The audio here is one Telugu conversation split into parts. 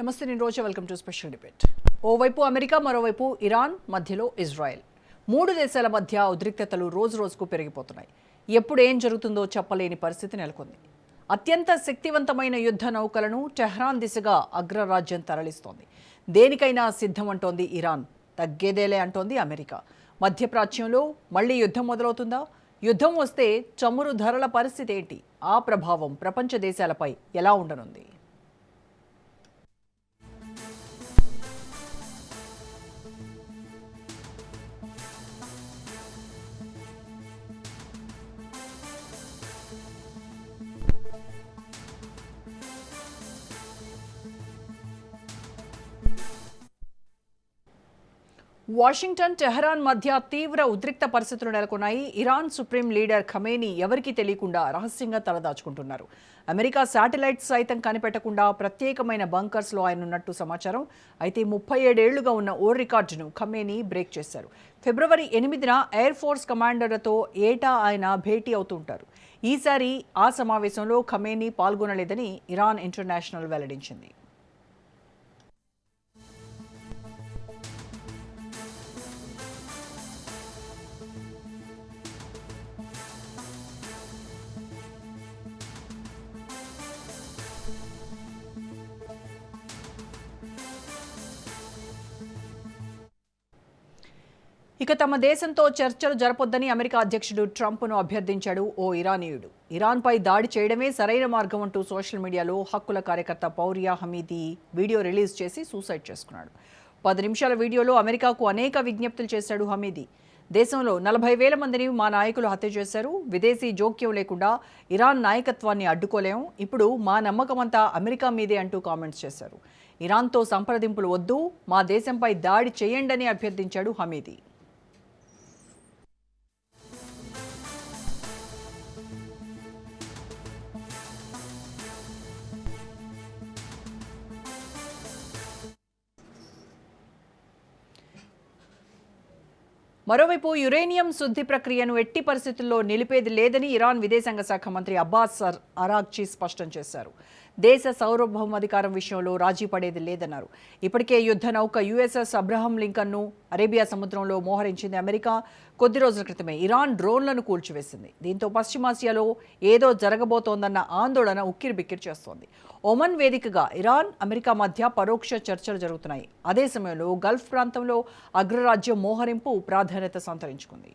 నమస్తే, నేను Roja. Welcome to special debate. ఓవైపు అమెరికా, మరోవైపు ఇరాన్, మధ్యలో ఇజ్రాయెల్. మూడు దేశాల మధ్య ఉద్రిక్తతలు రోజు రోజుకు పెరిగిపోతున్నాయి. ఎప్పుడు ఏం జరుగుతుందో చెప్పలేని పరిస్థితి నెలకొంది. అత్యంత శక్తివంతమైన యుద్ధ నౌకలను టెహ్రాన్ దిశగా అగ్రరాజ్యం తరలిస్తోంది. దేనికైనా సిద్ధం అంటోంది ఇరాన్, తగ్గేదేలే అంటోంది అమెరికా. మధ్యప్రాచ్యంలో మళ్లీ యుద్ధం మొదలవుతుందా? యుద్ధం వస్తే చమురు ధరల పరిస్థితి ఏంటి? ఆ ప్రభావం ప్రపంచ దేశాలపై ఎలా ఉండనుంది? వాషింగ్టన్, టెహరాన్ మధ్య తీవ్ర ఉద్రిక్త పరిస్థితులు నెలకొన్నాయి. ఇరాన్ సుప్రీం లీడర్ ఖమేనీ ఎవరికీ తెలియకుండా రహస్యంగా తలదాచుకుంటున్నారు. అమెరికా శాటిలైట్స్ సైతం కనిపెట్టకుండా ప్రత్యేకమైన బంకర్స్లో ఆయన ఉన్నట్టు సమాచారం. అయితే 37 ఏళ్లుగా ఉన్న ఓ రికార్డును ఖమేనీ బ్రేక్ చేశారు. ఫిబ్రవరి 8న ఎయిర్ ఫోర్స్ కమాండర్లతో ఏటా ఆయన భేటీ అవుతుంటారు. ఈసారి ఆ సమావేశంలో ఖమేనీ పాల్గొనలేదని ఇరాన్ ఇంటర్నేషనల్ వెల్లడించింది. ఇక తమ దేశంతో చర్చలు జరపొద్దని అమెరికా అధ్యక్షుడు ట్రంప్ను అభ్యర్థించాడు ఓ ఇరానీయుడు. ఇరాన్పై దాడి చేయడమే సరైన మార్గం అంటూ సోషల్ మీడియాలో హక్కుల కార్యకర్త పౌరియా హమీదీ వీడియో రిలీజ్ చేసి సూసైడ్ చేసుకున్నాడు. 10 నిమిషాల వీడియోలో అమెరికాకు అనేక విజ్ఞప్తులు చేశాడు హమీదీ. దేశంలో 40,000 మందిని మా నాయకులు హత్య చేశారు. విదేశీ జోక్యం లేకుండా ఇరాన్ నాయకత్వాన్ని అడ్డుకోలేము. ఇప్పుడు మా నమ్మకమంతా అమెరికా మీదే అంటూ కామెంట్స్ చేశారు. ఇరాన్తో సంప్రదింపులు వద్దు, మా దేశంపై దాడి చేయండని అభ్యర్థించాడు హమీదీ. మరోవైపు యురేనియం శుద్ధి ప్రక్రియను ఎట్టి పరిస్థితుల్లో నిలిపేది లేదని ఇరాన్ విదేశాంగ శాఖ మంత్రి అబ్బాస్ అరాగ్చి స్పష్టం చేశారు. దేశ సార్వభౌమాధికారం విషయంలో రాజీ పడేది లేదన్నారు. ఇప్పటికే యుద్ధ నౌక యుఎస్ఎస్ అబ్రహం లింకన్ను అరేబియా సముద్రంలో మోహరించింది అమెరికా. కొద్ది రోజుల క్రితమే ఇరాన్ డ్రోన్లను కూల్చివేసింది. దీంతో పశ్చిమాసియాలో ఏదో జరగబోతోందన్న ఆందోళన ఉక్కిరిబిక్కిరి చేస్తోంది. ఒమన్ వేదికగా ఇరాన్, అమెరికా మధ్య పరోక్ష చర్చలు జరుగుతున్నాయి. అదే సమయంలో గల్ఫ్ ప్రాంతంలో అగ్రరాజ్యం మోహరింపు ప్రాధాన్యత సంతరించుకుంది.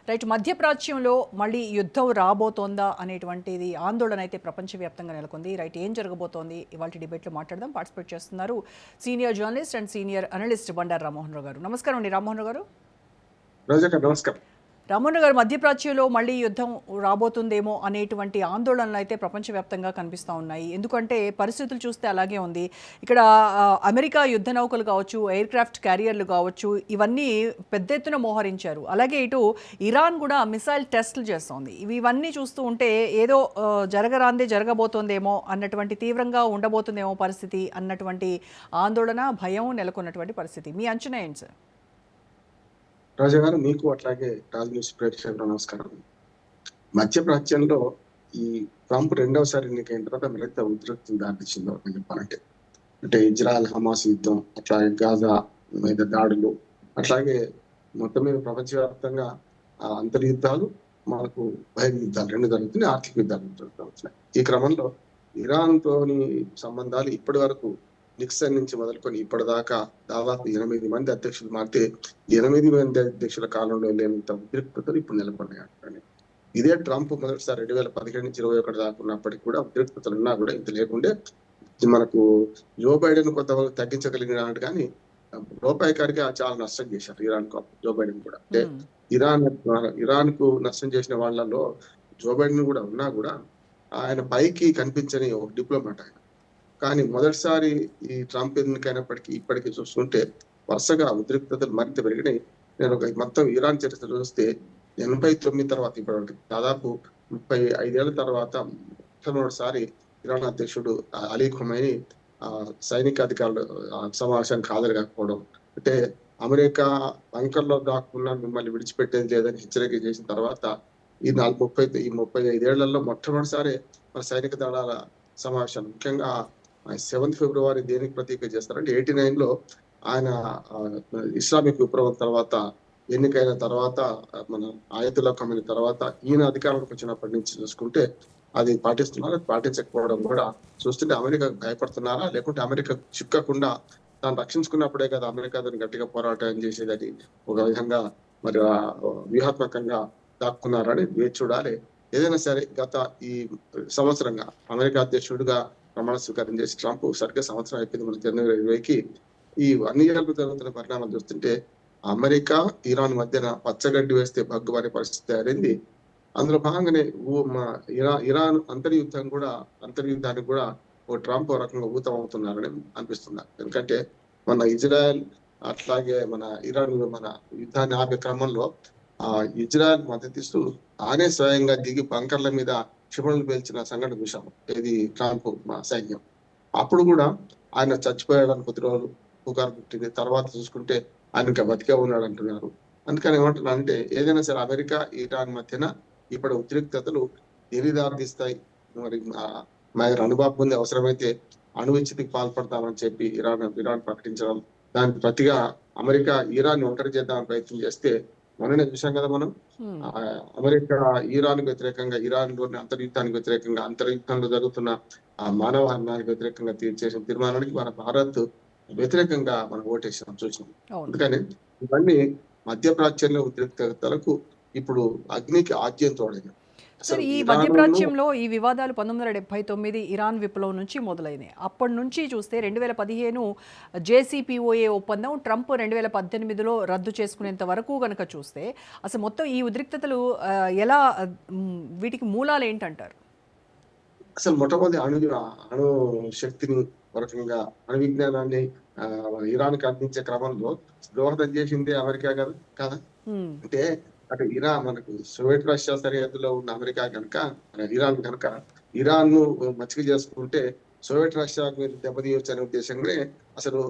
రైట్, మధ్యప్రాచ్యంలో మళ్ళీ యుద్ధం రాబోతోందా అనేటువంటిది ఆందోళన అయితే ప్రపంచవ్యాప్తంగా నెలకొంది. రైట్, ఏం జరగబోతోంది ఇవాళ డిబేట్లో మాట్లాడదాం. పార్టిసిపేట్ చేస్తున్నారు senior journalist and senior analyst Bandaru Rammohan Rao గారు. నమస్కారం అండి రామ్మోహన్ రావు గారు. నమస్కారం రామ్మోహన్ గారు, మధ్యప్రాచ్యంలో మళ్ళీ యుద్ధం రాబోతుందేమో అనేటువంటి ఆందోళనలు అయితే ప్రపంచవ్యాప్తంగా కనిపిస్తూ ఉన్నాయి. ఎందుకంటే పరిస్థితులు చూస్తే అలాగే ఉంది. ఇక్కడ అమెరికా యుద్ధ నౌకలు కావచ్చు, ఎయిర్ క్రాఫ్ట్ క్యారియర్లు కావచ్చు, ఇవన్నీ పెద్ద ఎత్తున మోహరించారు. అలాగే ఇటు ఇరాన్ కూడా మిసైల్ టెస్టులు చేస్తోంది. ఇవన్నీ చూస్తూ ఉంటే ఏదో జరగబోతోందేమో అన్నటువంటి, తీవ్రంగా ఉండబోతుందేమో పరిస్థితి అన్నటువంటి ఆందోళన, భయం నెలకొన్నటువంటి పరిస్థితి. మీ అంచనా ఏంటి సార్? రాజా గారు, మీకు అట్లాగే రాజ్ న్యూస్ ప్రేక్షకులకు నమస్కారం. మధ్యప్రాచ్యంలో ఈ ట్రంప్ రెండవసారి ఎన్నికైన తర్వాత మరింత ఉద్రిక్తతలు దాటిచ్చిందో అని చెప్పాలంటే, అంటే ఇజ్రాయెల్ హమాస్ యుద్ధం, అట్లాగే గాజా మీద దాడులు, అట్లాగే మొత్తం మీద ప్రపంచవ్యాప్తంగా అంతర్యుద్ధాలు, మనకు బహిర్ యుద్ధాలు రెండు జరుగుతున్నాయి, ఆర్థిక యుద్ధాలు జరుగుతున్నాయి. ఈ క్రమంలో ఇరాన్ తోని సంబంధాలు ఇప్పటి వరకు నిక్సన్ నుంచి మొదలుకొని ఇప్పటిదాకా దాదాపు 8 మంది అధ్యక్షులు మారితే 8 మంది అధ్యక్షుల కాలంలో లేనంత ఉద్రిక్తతలు ఇప్పుడు నెలకొన్నాయి. ఇదే ట్రంప్ మొదటిసారి 2017 నుంచి 2021 దాకా ఉన్నప్పటికీ కూడా ఉద్రిక్తతలు ఉన్నా కూడా ఇంత లేకుండే మనకు జో బైడెన్ కొంతవరకు తగ్గించగలిగినాడు. కానీ రూపాయికారికి చాలా నష్టం చేశారు ఇరాన్ కు జో బైడెన్ కూడా. అంటే ఇరాన్ కు నష్టం చేసిన వాళ్ళలో జో బైడెన్ కూడా ఉన్నా కూడా ఆయన పైకి కనిపించని ఒక డిప్లొమాట్ ఆయన. కానీ మొదటిసారి ఈ ట్రంప్ ఎన్నికైనప్పటికీ ఇప్పటికీ చూస్తుంటే వరుసగా ఉద్రిక్తతలు మరింత పెరిగినాయి. నేను మొత్తం ఇరాన్ చరిత్ర చూస్తే 89 తర్వాత ఇప్పటివరకు దాదాపు 35 ఏళ్ల తర్వాత మొట్టమొదటిసారి ఇరాన్ అధ్యక్షుడు అలీ ఖుమైనీ సైనిక అధికారులు సమావేశానికి హాజరు కాకపోవడం, అంటే అమెరికా బంకర్లో దాక్కున్న మిమ్మల్ని విడిచిపెట్టేది లేదని హెచ్చరిక చేసిన తర్వాత ఈ 35 ఏళ్లలో మొట్టమొదటిసారి మన సైనిక దళాల సమావేశాలు, ముఖ్యంగా 7th ఫిబ్రవరి దేనికి ప్రతీక చేస్తారంటే 89లో ఆయన ఇస్లామిక్ విప్లవం తర్వాత ఎన్నికైన తర్వాత మన ఆయతుల్లా ఖమేనీ తర్వాత ఈయన అధికారంలోకి వచ్చినప్పటి నుంచి చూసుకుంటే అది పాటిస్తున్నారా, పాటించకపోవడం కూడా చూస్తుంటే అమెరికా భయపడుతున్నారా, లేకుంటే అమెరికా చిక్కకుండా తాను రక్షించుకున్నప్పుడే కదా అమెరికా దాన్ని గట్టిగా పోరాటం చేసేదని ఒక విధంగా మరి వ్యూహాత్మకంగా దాక్కున్నారని వేచి చూడాలి. ఏదైనా సరే గత ఈ సంవత్సరంగా అమెరికా అధ్యక్షుడిగా ప్రమాణ స్వీకారం చేసి ట్రంప్ సరిగ్గా సంవత్సరం అయిపోయింది మన జనవరి 20కి. ఈ అన్ని ఏళ్ళకు జరుగుతున్న పరిణామాలు చూస్తుంటే అమెరికా ఇరాన్ మధ్యన పచ్చగడ్డి వేస్తే భగ్గుమనే పరిస్థితి తయారైంది. అందులో భాగంగానే ఇరాన్ అంతర్యుద్ధానికి కూడా ఓ ట్రంప్ రకంగా ఊతం అవుతున్నారని అనిపిస్తుంది. ఎందుకంటే మన ఇజ్రాయెల్ అట్లాగే మన ఇరాన్ మన యుద్ధాన్ని ఆపే క్రమంలో ఇజ్రాయెల్ మద్దతిస్తూ ఆనే స్వయంగా దిగి బంకర్ల మీద క్షిపణులు పేల్చిన సంఘటన చూసాము. ఇది ట్రంప్ సైన్యం. అప్పుడు కూడా ఆయన చచ్చిపోయాడని కొద్ది రోజులు పుకారు పుట్టింది. తర్వాత చూసుకుంటే ఆయన ఇంకా బతికే ఉన్నాడు అంటున్నారు. అందుకని ఏమంటున్నా అంటే ఏదైనా సరే అమెరికా ఇరాన్ మధ్యన ఇప్పుడు ఉద్రిక్తతలు దేని దారితీస్తాయి. మరి మా అనుభవం ఉంది, అవసరమైతే అణువిచ్ఛితికి పాల్పడతామని చెప్పి ఇరాన్ ప్రకటించడం, దానికి ప్రతిగా అమెరికా ఇరాన్ ఒంటరి చేద్దామని ప్రయత్నం చేస్తే మొన్ననే చూసాం కదా మనం. అమెరికా ఇరాన్ వ్యతిరేకంగా, ఇరాన్ లోని అంతర్యుద్ధానికి వ్యతిరేకంగా, అంతర్యుద్ధంలో జరుగుతున్న మానవహానికి వ్యతిరేకంగా చేసిన తీర్మానానికి మన భారత్ వ్యతిరేకంగా మనం ఓటేసాం చూసినాం. అందుకని ఇవన్నీ మధ్యప్రాచ్యంలో ఉద్రిక్తతలకు ఇప్పుడు అగ్నికి ఆజ్యం తోడైన. సార్, ఈ మధ్యప్రాచ్యంలో ఈ వివాదాలు 1979 ఇరాన్ విప్లవం నుంచి మొదలైనాయి. అప్పటి నుంచి చూస్తే 2015 JCPOA ఒప్పందం ట్రంప్ 2018లో రద్దు చేసుకునేంత వరకు కనుక చూస్తే అసలు మొత్తం ఈ ఉద్రిక్తతలు ఎలా, వీటికి మూలాలు ఏంటంటారు? అసలు మొట్టమొదటి అణు శక్తిని రకంగా అణు విజ్ఞానాన్ని ఇరాన్కి అందించే క్రమంలో దోహదం చేసింది అమెరికా కదా. అంటే అటు ఇరాన్ మనకు సోవియట్ రష్యా సరిహద్దులో ఉన్న అమెరికా కనుక ఇరాన్ కనుక ఇరాన్ ను మచ్చిక చేసుకుంటే సోవియట్ రష్యాకు మీరు దెబ్బతీయొచ్చు అనే ఉద్దేశంగానే అసలు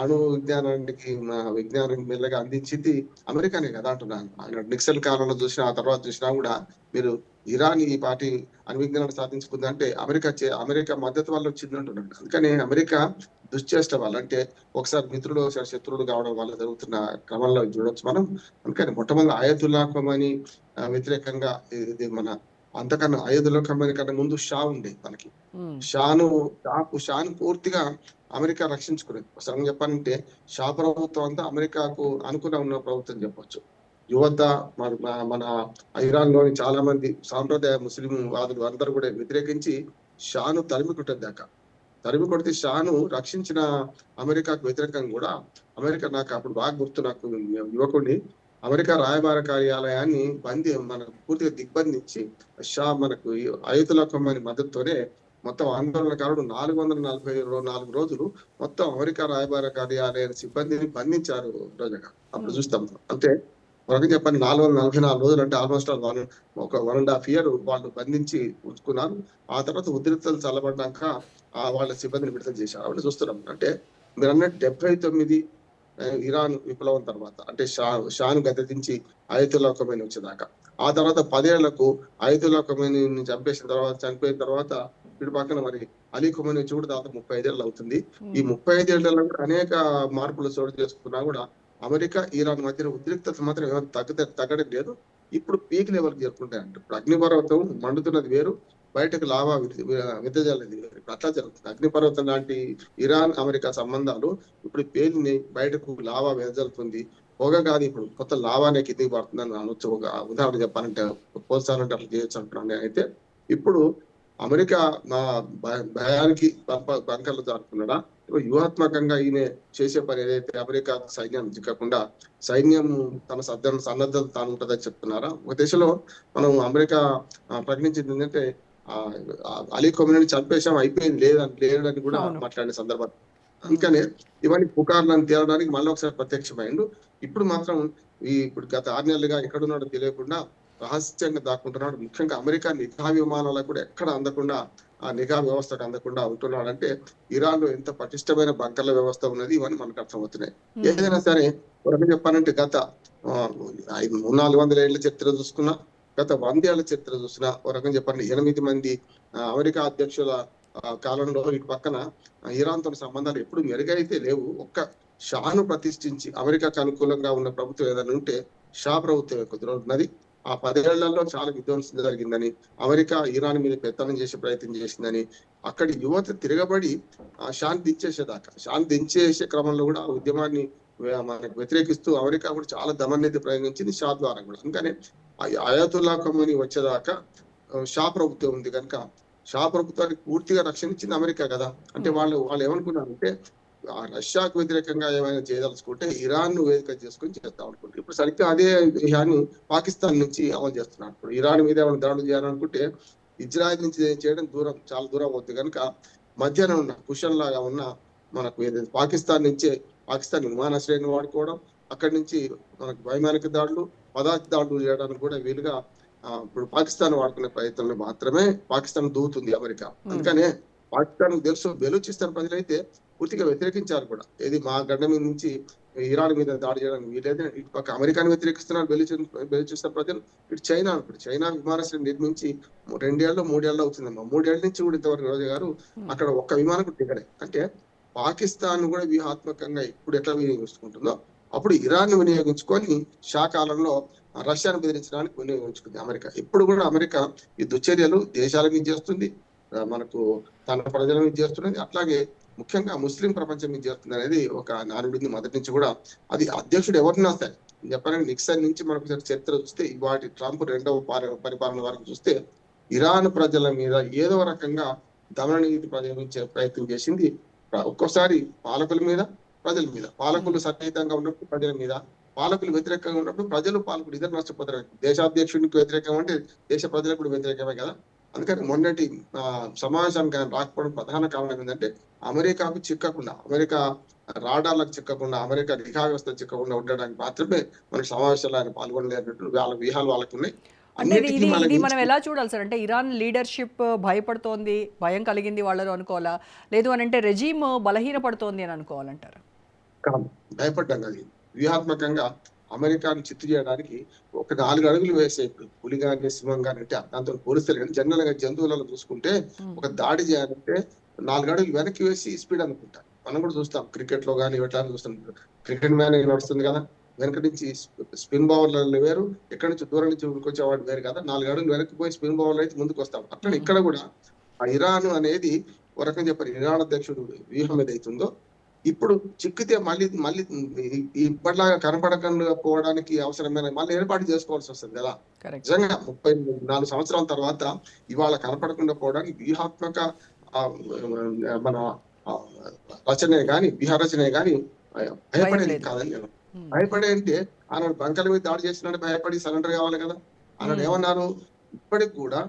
అణు విజ్ఞానం మెల్లగా అందించింది అమెరికానే కదా అంటున్నాను. ఆయన నిక్సన్ కాలంలో చూసినా, ఆ తర్వాత చూసినా కూడా మీరు ఇరాన్ ఈ పార్టీ అణు విజ్ఞానాన్ని సాధించుకుందంటే అమెరికా మద్దతు వల్ల వచ్చింది అంటున్నాడు. అందుకని అమెరికా దుశ్చేష్ట వల్ల, అంటే ఒకసారి మిత్రుడు ఒకసారి శత్రువులు కావడం వల్ల జరుగుతున్న క్రమంలో చూడొచ్చు మనం. అందుకని మొట్టమొదటి ఆయతుల్లా ఖమేనీ వ్యతిరేకంగా ఇది మన అంతకన్నా ఆయతుల్లా ఖమేనీ కన్నా ముందు షా ఉండే మనకి. షాను పూర్తిగా అమెరికా రక్షించుకునేది. అసలు చెప్పాలంటే షా ప్రభుత్వం అంతా అమెరికాకు అనుకునే ఉన్న ప్రభుత్వం చెప్పొచ్చు. యువత మన ఇరాన్ లోని చాలా మంది సాంప్రదాయ ముస్లిం వాదులు అందరూ కూడా వ్యతిరేకించి షాను తరిమి కొడితే షాను రక్షించిన అమెరికాకు వ్యతిరేకంగా కూడా అమెరికా, నాకు అప్పుడు బాగా గుర్తు, నాకు యువకుడిని అమెరికా రాయబార కార్యాలయాన్ని పూర్తిగా దిగ్బంధించి షా మనకు ఆయతుల్లా ఖమేనీ మద్దతుతోనే మొత్తం ఆందోళనకారుడు 444 రోజులు మొత్తం అమెరికా రాయబార కార్యాలయ సిబ్బందిని బంధించారు రోజుగా. అప్పుడు చూస్తాం. అంటే మనకి చెప్పండి, 444 రోజులు అంటే ఆల్మోస్ట్ ఒక 1.5 year వాళ్ళు బంధించి ఉంచుకున్నారు. ఆ తర్వాత ఉద్రిక్తతలు చల్లబడ్డాక వాళ్ళ సిబ్బందిని విడుదల చేశారు. అప్పుడు చూస్తున్నాం. అంటే మీరు అన్నట్టు 79 ఇరాన్ విప్లవం తర్వాత, అంటే షాను గద్దెదించి ఆయతుల్లా ఖమేనీ వచ్చేదాకా, ఆ తర్వాత 10 ఏళ్లకు ఆయతుల్లా ఖమేనీని చనిపోయిన తర్వాత ఇటు పక్కన మరి అలీ ఖమేనీ వచ్చి కూడా దాదాపు 35 ఏళ్ళు అవుతుంది. ఈ 35 ఏళ్లలో కూడా అనేక మార్పులు చోటు చేసుకున్నా కూడా అమెరికా ఇరాన్ మధ్య ఉద్రిక్తత మాత్రం ఏమైనా తగ్గడం లేదు. ఇప్పుడు పీక్ లెవెల్కి చేరుకుంటాయంట. ఇప్పుడు అగ్నిపర్వతం మండుతున్నది వేరు, బయటకు లావా విదజల్లింది వేరు. అట్లా జరుగుతుంది. అగ్నిపర్వతం లాంటి ఇరాన్ అమెరికా సంబంధాలు ఇప్పుడు పేలిని, బయటకు లావా విదజల్లుతుంది. పొగ కాదు, ఇప్పుడు కొత్త లావానే కిందికి పడుతుందని అనొచ్చు. ఒక ఉదాహరణ చెప్పాలంటే, పోల్చాలంటే అట్లా చేయొచ్చు అంటున్నాను నేనైతే. ఇప్పుడు అమెరికా భయానికి బంకర్లు దాటుతున్నాడా, వ్యూహాత్మకంగా ఈయన చేసే పని ఏదైతే అమెరికా సైన్యం చిక్కకుండా సైన్యం తన సన్నద్ధత తాను ఉంటుందని చెప్తున్నారా? ఒక దశలో మనం అమెరికా ప్రకటించింది ఏంటంటే అలీ ఖమేనీని చంపేశాం, అయిపోయింది లేదని కూడా మాట్లాడిన సందర్భం. అందుకనే ఇవన్నీ పుకార్లను తేలడానికి మళ్ళీ ఒకసారి ప్రత్యక్షమైండు. ఇప్పుడు మాత్రం ఇప్పుడు గత 6 నెలలుగా ఎక్కడున్నాడో తెలియకుండా రహస్యంగా దాక్కుంటున్నాడు. ముఖ్యంగా అమెరికా నిఘా విమానాలకు కూడా ఎక్కడ అందకుండా, ఆ నిఘా వ్యవస్థకు అందకుండా ఉంటున్నాడంటే ఇరాన్ లో ఎంత పటిష్టమైన బంకర్ల వ్యవస్థ ఉన్నది, ఇవన్నీ మనకు అర్థమవుతున్నాయి. ఏదైనా సరే ఒక రకంగా చెప్పాలంటే గత 400 ఏళ్ల చరిత్ర చూసుకున్నా, గత 100 ఏళ్ల చరిత్ర చూసినా, ఒక రకంగా చెప్పండి 8 మంది అమెరికా అధ్యక్షుల కాలంలో ఇటు పక్కన ఇరాన్ తో సంబంధాలు ఎప్పుడు మెరుగైతే లేవు. ఒక్క షాను ప్రతిష్ఠించి అమెరికాకు అనుకూలంగా ఉన్న ప్రభుత్వం ఏదైనా ఉంటే షా ప్రభుత్వం కుదురున్నది. ఆ 10 ఏళ్లలో చాలా విధ్వంసం జరిగిందని, అమెరికా ఇరాన్ మీద పెత్తనం చేసే ప్రయత్నం చేసిందని, అక్కడి యువత తిరగబడి షాను దించేసేదాకా, షాను దించేసే క్రమంలో కూడా ఆ ఉద్యమాన్ని మనకు వ్యతిరేకిస్తూ అమెరికా కూడా చాలా దమననీతి ప్రయోగించింది షా ద్వారా కూడా. అందుకనే అయాతుల్లా ఖమేనీ వచ్చేదాకా షా ప్రభుత్వం ఉంది కనుక షా ప్రభుత్వానికి పూర్తిగా రక్షణ ఇచ్చింది అమెరికా కదా. అంటే వాళ్ళు ఏమనుకున్నారంటే ఆ రష్యాకు వ్యతిరేకంగా ఏమైనా చేయదలుచుకుంటే ఇరాన్ ను వేదిక చేసుకుని చేద్దాం అనుకుంటారు. ఇప్పుడు సరిగ్గా అదే విషయాన్ని పాకిస్తాన్ నుంచి అమలు చేస్తున్నారు. ఇప్పుడు ఇరాన్ మీద ఏమైనా దాడులు చేయాలనుకుంటే ఇజ్రాయెల్ నుంచి చేయడం చాలా దూరం అవుతుంది కనుక మధ్యాహ్నం ఉన్న కుషన్ లాగా ఉన్న మనకు ఏదైతే పాకిస్తాన్ విమానాశ్రయాన్ని వాడుకోవడం, అక్కడి నుంచి మనకు వైమానిక దాడులు, పదార్థ దాడులు చేయడానికి కూడా వీలుగా ఇప్పుడు పాకిస్తాన్ వాడుకునే ప్రయత్నంలో మాత్రమే పాకిస్తాన్ దూవుతుంది అమెరికా. అందుకనే పాకిస్తాన్ తెలుసు, బెలూచిస్తాన్ ప్రజలైతే పూర్తిగా వ్యతిరేకించారు కూడా. ఏది మా గడ్డ మీద నుంచి ఇరాన్ మీద దాడి చేయడానికి వీలైతే ఇటు పక్క అమెరికాని వ్యతిరేకిస్తున్నారు బెలూచిస్తాన్ ప్రజలు. ఇటు చైనా విమానాశ్రయం నిర్మించి 2 ఏళ్ళు 3 ఏళ్ళు అవుతుందమ్మా. 3 ఏళ్ల నుంచి కూడా ఇంతవరకు రోజు గారు అక్కడ ఒక్క విమానం కూడా దిగడే. అంటే పాకిస్తాన్ కూడా వ్యూహాత్మకంగా ఇప్పుడు ఎట్లా వినియోగించుకుంటుందో అప్పుడు ఇరాన్ వినియోగించుకొని షా కాలంలో రష్యాను బెదిరించడానికి వినియోగించుకుంది అమెరికా. ఇప్పుడు కూడా అమెరికా ఈ దుశ్చర్యలు దేశాల మీద చేస్తుంది, మనకు తన ప్రజల మీద చేస్తున్నది, అట్లాగే ముఖ్యంగా ముస్లిం ప్రపంచం మీద చేస్తుంది అనేది ఒక నానుడిని మొదటి నుంచి కూడా. అది అధ్యక్షుడు ఎవరినా సరే చెప్పాలంటే నిక్సన్ నుంచి మనకు చరిత్ర చూస్తే వాటి ట్రంప్ 2వ పరిపాలన వరకు చూస్తే ఇరాన్ ప్రజల మీద ఏదో రకంగా దమన నీతి ప్రయోగించే ప్రయత్నం చేసింది. ఒక్కోసారి పాలకుల మీద, ప్రజల మీద. పాలకులు సన్నిహితంగా ఉన్నప్పుడు ప్రజల మీద, పాలకులు వ్యతిరేకంగా ఉన్నప్పుడు పాలకులు ఇద్దరు నష్టపోతారు. దేశాధ్యక్షుడికి వ్యతిరేకం అంటే దేశ ప్రజలకు కూడా వ్యతిరేకమే కదా. అందుకని మొన్నటి సమావేశానికి రాకపోవడం ప్రధాన కారణం ఏంటంటే అమెరికాకు చిక్కకుండా, అమెరికా రాడార్లకు చిక్కకుండా, అమెరికా నిఘా వ్యవస్థ చిక్కకుండా ఉండడానికి మాత్రమే మనకి సమావేశాలు ఆయన పాల్గొనలేనట్టు వాళ్ళ వ్యూహాలు వాళ్ళకు ఉన్నాయి. అంటే ఇది మనం ఎలా చూడాలి సార్? అంటే ఇరాన్ లీడర్షిప్ భయపడుతోంది, భయం కలిగింది వాళ్ళలో అనుకోవాలా, లేదు అని అంటే రెజీమ్ బలహీనపడుతోంది అని అనుకోవాలంటారు? భయపడ్డాం. అది వ్యూహాత్మకంగా అమెరికాను చిత్తు చేయడానికి ఒక 4 అడుగులు వేసే పులి కానీ సింహం కానీ అంటే దాంతో పోలిస్తారు. కానీ జనరల్ గా జంతువులను చూసుకుంటే ఒక దాడి చేయాలంటే 4 అడుగులు వెనక్కి వేసి స్పీడ్ అనుకుంటారు. మనం కూడా చూస్తాం క్రికెట్ లో కానీ ఎట్లా చూస్తాం. క్రికెట్ మ్యాన్ నడుస్తుంది కదా, వెనక నుంచి స్పిన్ బౌలర్లు వేరు, ఎక్కడి నుంచి దూరం నుంచి ఉరికొచ్చేవాడు వేరు కదా. 4 అడుగులు వెనక్కి పోయి స్పిన్ బౌలర్ అయితే ముందుకు వస్తాం. అట్లా ఇక్కడ కూడా ఆ ఇరాన్ అనేది ఒక రకంగా చెప్పారు, ఇరాన్ అధ్యక్షుడు వ్యూహం ఏదైతుందో ఇప్పుడు చిక్కితే మళ్ళీ ఇప్పటిలాగా కనపడకుండా పోవడానికి అవసరమైన మళ్ళీ ఏర్పాటు చేసుకోవాల్సి వస్తుంది కదా. నిజంగా 34 సంవత్సరాల తర్వాత ఇవాళ కనపడకుండా పోవడానికి వ్యూహాత్మక మన రచనే గాని, వ్యూహ రచనే గాని భయపడేది కాదని నేను. భయపడే అంటే ఆనాడు బంకల మీద దాడి చేసినట్టు భయపడి సరెండర్ కావాలి కదా. ఆనాడు ఏమన్నారు, ఇప్పటికి కూడా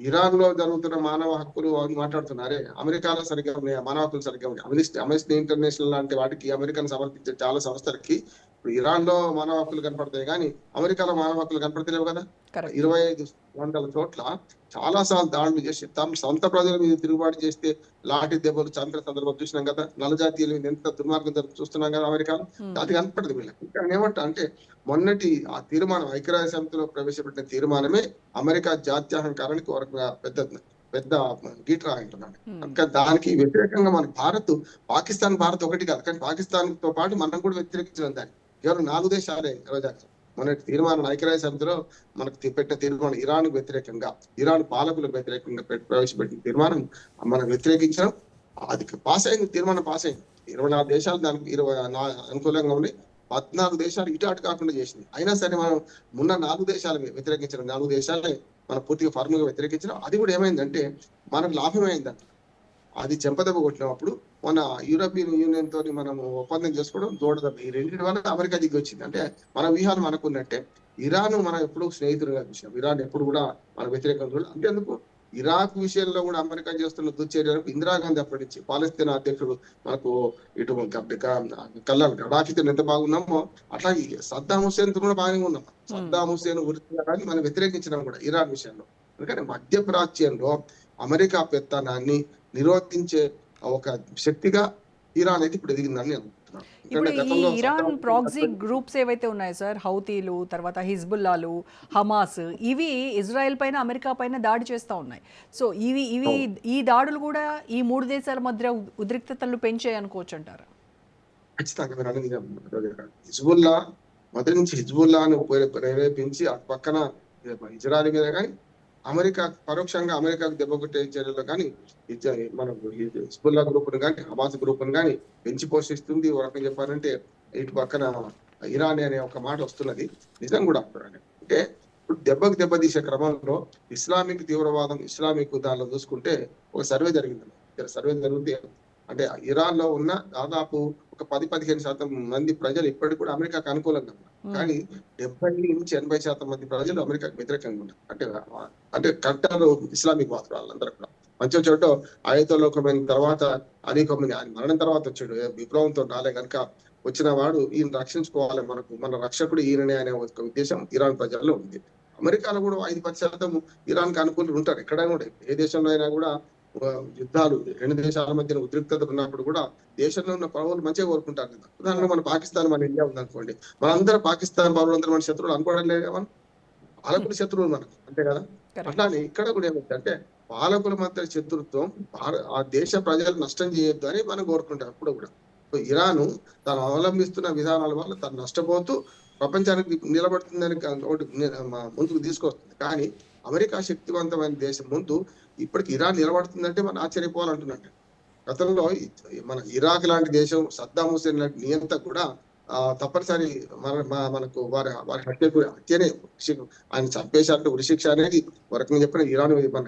ఇరాన్ లో జరుగుతున్న మానవ హక్కులు అని మాట్లాడుతున్నారే, అమెరికాలో సరిగ్గా ఉన్నాయి, మానవ హక్కులు సరిగ్గా ఉన్నాయి. అమ్నెస్టీ ఇంటర్నేషనల్ లాంటి వాటికి అమెరికాను సమర్పించే చాలా సంస్థలకి ఇప్పుడు ఇరాన్ లో మానవ హక్కులు కనపడతాయి కానీ అమెరికాలో మానవ హక్కులు కనపడతలేవు కదా. 25 చోట్ల చాలా సార్లు దాడులు చేసి తమ సొంత ప్రజల మీద తిరుగుబాటు చేస్తే లాఠీ దెబ్బలు చంపిన సందర్భం చూసినాం కదా. నల్లజాతీయుల మీద ఎంత దుర్మార్గం చూస్తున్నాం కదా అమెరికాలో. అది కనపడదు వీళ్ళకి. ఇంకా ఏమంటా అంటే మొన్నటి ఆ తీర్మానం, ఐక్యరాజ్య సమితిలో ప్రవేశపెట్టిన తీర్మానమే అమెరికా జాత్యాహంకారానికి ఒక పెద్ద గీట్ రాయంటున్నాడు. ఇంకా దానికి వ్యతిరేకంగా మన భారత్ ఒకటి కాదు, కానీ పాకిస్తాన్ తో పాటు మనం కూడా వ్యతిరేకించడం. దాన్ని కేవలం 4 దేశాలే రోజా మొన్నటి తీర్మానం ఐక్యరాజ్య సమితిలో మనకు పెట్టిన తీర్మానం ఇరాన్ వ్యతిరేకంగా, ఇరాన్ పాలకులకు వ్యతిరేకంగా ప్రవేశపెట్టిన తీర్మానం మనం వ్యతిరేకించడం. అది పాస్ అయింది, తీర్మానం పాస్ అయింది. 24 దేశాలు దానికి 24 అనుకూలంగా ఉన్నాయి, 14 దేశాలు ఇటు అటు కాకుండా చేసింది. అయినా సరే మనం మొన్న 4 దేశాలు వ్యతిరేకించడం, 4 దేశాలే మనం పూర్తిగా ఫార్మ్ గా వ్యతిరేకించడం. అది కూడా ఏమైందంటే మనకు లాభమైందంట. అది చెంపదెబ్బ కొట్టినప్పుడు మన యూరోపియన్ యూనియన్ తోని మనం ఒప్పందం చేసుకోవడం దూడదబ్బ. ఈ రెండింటి వల్ల అమెరికా దిగి వచ్చింది. అంటే మన వ్యూహాలు మనకున్నట్టే ఇరాన్ మనం ఎప్పుడు స్నేహితులుగా చూసాం, ఇరాన్ ఎప్పుడు కూడా మన వ్యతిరేకం చూడాలి. అంతేందుకు ఇరాక్ విషయంలో కూడా అమెరికా చేస్తున్న దుశ్చర్యలకు ఇందిరాగాంధీ అప్పటి నుంచి పాలస్తీనా అధ్యక్షుడు మనకు ఇటు గడాఫీతో ఎంత బాగున్నామో అట్లా ఈ సద్దాం హుస్సేన్ కూడా బాగానే ఉన్నాం. సద్దాం హుస్సేన్ ఉరిని మనం వ్యతిరేకించినాం కూడా ఇరాన్ విషయంలో. ఎందుకంటే మధ్యప్రాచ్యంలో అమెరికా పెత్తనాన్ని నిరోధించే ఒక శక్తిగా ఇరాన్ అయితే ఇప్పుడు ఎదిగిందని నేను అనుకుంటున్నాను. ఇప్పుడు ఎందుకంటే ఈ గతంలో Iran Saddam proxy Hussain groups ఏవైతే ఉన్నాయో సార్, హౌతీలు, తర్వాత హిజ్బుల్లాలు, హమాస్, ఇవి ఇజ్రాయెల్ పైన, అమెరికా పైన దాడి చేస్తూ ఉన్నాయి. సో ఇవి ఈ దాడులు కూడా ఈ మూడు దేశాల మధ్య ఉద్రిక్తతలు పెంచాయి అనుకోవచ్చు అంటారా? ఖచ్చితంగా మీరు అనేది హిజ్బుల్లా మొదటి నుంచి హిజ్బుల్లాను ప్రేరేపించి అటు పక్కన ఇజ్రాయెల్ మీద కానీ అమెరికా పరోక్షంగా అమెరికాకు దెబ్బ కొట్టే చర్యలు కానీ మనకు హిజ్బుల్లా గ్రూప్ను కానీ హమాస్ గ్రూప్ను కానీ పెంచి పోషిస్తుంది. ఒక రకంగా చెప్పాలంటే ఇటు పక్కన ఇరాన్ అనే ఒక మాట వస్తున్నది. నిజం కూడా అంటే ఇప్పుడు దెబ్బకు దెబ్బ తీసే క్రమంలో ఇస్లామిక్ తీవ్రవాదం, ఇస్లామిక్ దానిలో చూసుకుంటే ఒక సర్వే జరిగింది. సర్వే జరిగితే అంటే ఇరాన్ లో ఉన్న దాదాపు ఒక 10-15% మంది ప్రజలు ఇప్పటికి కూడా అమెరికాకు అనుకూలంగా ఉన్నారు. కానీ 70-80% మంది ప్రజలు అమెరికాకు వ్యతిరేకంగా ఉన్నారు. అంటే కట్టర్ ఇస్లామిక్ వాదులు వాళ్ళందరూ కూడా మంచి చోట ఆయతోలోకమైన తర్వాత అనేకమంది ఆయన మరణం తర్వాత వచ్చాడు. విప్లవంతో రాలే కనుక వచ్చిన వాడు ఈయన రక్షించుకోవాలి, మన రక్షకుడు ఈయననే అనే ఒక ఉద్దేశం ఇరాన్ ప్రజల్లో ఉంది. అమెరికాలో కూడా 5-10% ఇరాన్ కు అనుకూలులు ఉంటారు. ఎక్కడైనా కూడా ఏ దేశంలో అయినా కూడా యుద్ధాలు రెండు దేశాల మధ్యన ఉద్రిక్తత ఉన్నప్పుడు కూడా దేశంలో ఉన్న పౌరులు మంచిగా కోరుకుంటారు కదా. ఉదాహరణకు మన పాకిస్తాన్, మన ఇండియా ఉందనుకోండి, మనందరం పాకిస్తాన్ పౌరులందరూ మన శత్రువులు అనుకోవడం లేదు. మనం పాలకుల శత్రువులు మనకు, అంతే కదా. అట్లానే ఇక్కడ కూడా ఏమిటంటే పాలకుల మధ్య శత్రుత్వం ఆ దేశ ప్రజలకు నష్టం చేయొద్దు అని మనం కోరుకుంటాం ఎప్పుడు కూడా. ఇరాను తను అవలంబిస్తున్న విధానాల వల్ల తను నష్టపోతూ ప్రపంచానికి నిలబడుతుందని ముందుకు తీసుకొస్తుంది. కానీ అమెరికా శక్తివంతమైన దేశం ముందు ఇప్పటికి ఇరాన్ నిలబడుతుందంటే మనం ఆశ్చర్యపోవాలంటున్నట్టు. గతంలో మన ఇరాక్ లాంటి దేశం, సద్దాం హుస్సేన్ లాంటి నియంత కూడా తప్పనిసరి మనకు వారి హత్యనే ఆయన చంపేశారంటే ఉరిశిక్ష అనేది వరకు చెప్పిన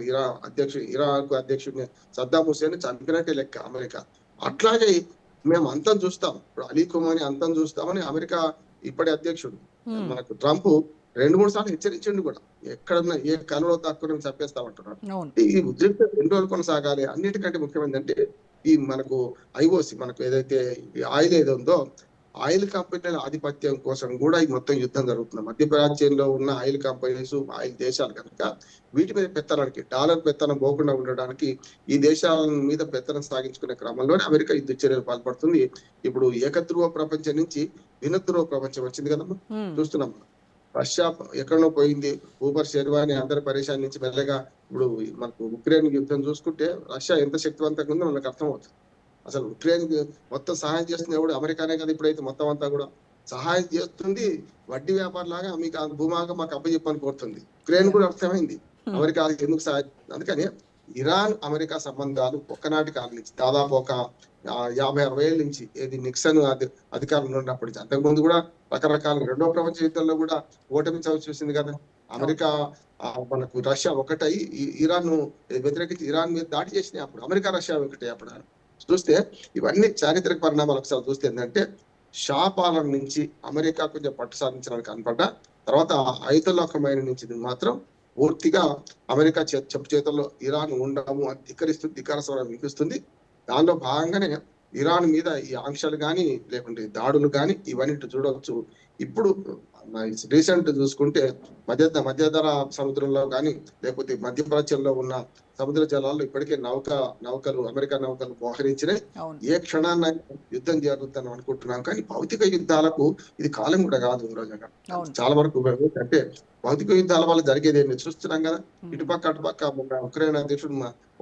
ఇరాక్ అధ్యక్షుడిని సద్దాం హుస్సేన్ చంపినట్టే లెక్క అమెరికా. అట్లాగే మేము అంతం చూస్తాం, ఇప్పుడు అలీ ఖుమైనీ అంతం చూస్తామని అమెరికా ఇప్పటి అధ్యక్షుడు మనకు ట్రంప్ 2-3 సార్లు హెచ్చరించండి కూడా. ఎక్కడన్నా ఏ కలలో దాక్కుని చంపేస్తామంటున్నారు. ఈ ఉద్రిక్తత 2 రోజులు కొనసాగాలి. అన్నిటికంటే ముఖ్యమైనదంటే ఈ మనకు ఐఓసి మనకు ఏదైతే ఆయిల్ ఏదో ఉందో ఆయిల్ కంపెనీల ఆధిపత్యం కోసం కూడా ఈ మొత్తం యుద్ధం జరుగుతుంది. మధ్యప్రాచ్యంలో ఉన్న ఆయిల్ కంపెనీస్, ఆయిల్ దేశాలు కనుక వీటి మీద పెత్తనానికి, డాలర్ పెత్తనం పోకుండా ఉండడానికి ఈ దేశాల మీద పెత్తనం సాగించుకునే క్రమంలోనే అమెరికా యుద్ధ చర్యలు పాల్పడుతుంది. ఇప్పుడు ఏకధ్రువ ప్రపంచం నుంచి వినధ్రువ ప్రపంచం వచ్చింది కదమ్మా, చూస్తున్నాం. రష్యా ఎక్కడో పోయింది, ఊబర్ శర్వాని అందరి పరిశాన్ నుంచి మెల్లగా ఇప్పుడు మనకు ఉక్రెయిన్ యుద్ధం చూసుకుంటే రష్యా ఎంత శక్తివంతంగా ఉందో మనకు అర్థమవుతుంది. అసలు ఉక్రెయిన్ మొత్తం సహాయం చేస్తుంది ఎవడు? అమెరికానే కదా. ఇప్పుడైతే మొత్తం అంతా కూడా సహాయం చేస్తుంది, వడ్డీ వ్యాపారం లాగా మీకు భూమాగా మాకు అప్పచెప్పని కోరుతుంది. ఉక్రెయిన్ కూడా అర్థమైంది అమెరికా ఎందుకు సహాయం. అందుకని ఇరాన్ అమెరికా సంబంధాలు ఒక్కనాటికి ఆగిలించి దాదాపు ఒక 50-60 ఏళ్ళ నుంచి ఏది నిక్సన్ అధికారంలో ఉన్నప్పటి నుంచి, అంతకుముందు కూడా రకరకాల 2వ ప్రపంచ యుద్ధంలో కూడా ఓటమి చవి చూసింది కదా అమెరికా. మనకు రష్యా ఒకటై ఇరాన్ వ్యతిరేకించి ఇరాన్ మీద దాడి చేసినాయి. అప్పుడు అమెరికా రష్యా ఒకటే. అప్పుడు చూస్తే ఇవన్నీ చారిత్రక పరిణామాలు ఒకసారి చూస్తే ఏంటంటే షా పాలన నుంచి అమెరికా కొంచెం పట్టు సాధించడానికి కనపడ్డా, తర్వాత ఆయుధుల్లా ఖొమైనీ నుంచి మాత్రం పూర్తిగా అమెరికా చెప్పు చేతుల్లో ఇరాన్ ఉండము అని ధిక్కర స్వరం వినిపిస్తుంది. దానిలో భాగంగానే ఇరాన్ మీద ఈ ఆంక్షలు కానీ లేకుంటే దాడులు కానీ ఇవన్నీ చూడవచ్చు. ఇప్పుడు రీసెంట్ చూసుకుంటే మధ్యధరా సముద్రంలో కానీ లేకపోతే మధ్యప్రాచ్యంలో ఉన్న సముద్ర జలాల్లో ఇప్పటికే నౌకలు అమెరికా నౌకలు మోహరించినాయి. ఏ క్షణాన్న యుద్ధం జరుగుతుందని అనుకుంటున్నాం. కానీ భౌతిక యుద్ధాలకు ఇది కాలం కూడా కాదు. రోజుగా చాలా వరకు అంటే భౌతిక యుద్ధాల వల్ల జరిగేది ఏమి చూస్తున్నాం కదా. ఇటుపక్క అటుపక్క ఉక్రెయిన్ అధ్యక్షుడు